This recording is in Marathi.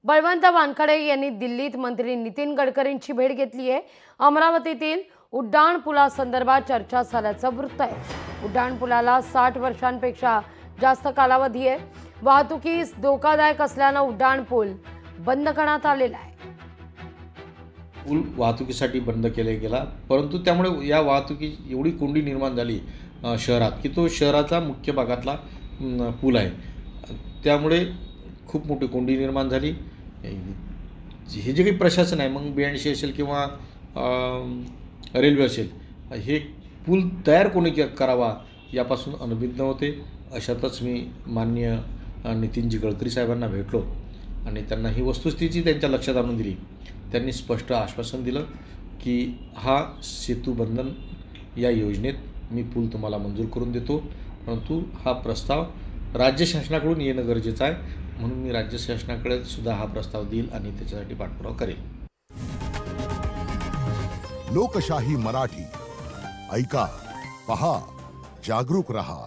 बळवंत वानखडे यांनी दिल्लीत मंत्री नितीन गडकरींची भेट घेतली आहे। अमरावतीतील उड्डाण पुलासंदर्भात चर्चा झाल्याचं वृत्त आहे। उड्डाण पुलाला 60 वर्षांपेक्षा जास्त कालावधी आहे। वाहतुकीस धोकादायक असल्याने उड्डाण पूल बंद करण्यात आलेला आहे। पूल वाहतुकीसाठी बंद केला गेला, परंतु त्यामुळे या वाहतुकी एवढी कोंडी निर्माण झाली शहरात की तो शहराचा मुख्य भागातला पूल आहे। त्यामुळे खूप मोठी कोंडी निर्माण झाली। हे जे काही प्रशासन आहे, मग BNC असेल किंवा रेल्वे असेल, हे पूल तयार कोणी करावा यापासून अनभिज्ञ होते। अशातच मी माननीय नितीनजी गडकरी साहेबांना भेटलो आणि त्यांना ही वस्तुस्थिती त्यांच्या लक्षात आणून दिली। त्यांनी स्पष्ट आश्वासन दिलं की हा सेतुबंधन या योजनेत मी पूल तुम्हाला मंजूर करून देतो, परंतु हा प्रस्ताव राज्य शासनाकडून येणं गरजेचं आहे। म्हणून मी राज्य शासनाकडे सुद्धा हा प्रस्ताव देईल आणि त्याच्यासाठी पाठपुरावा करेल। लोकशाही मराठी ऐका, पहा, जागरूक रहा।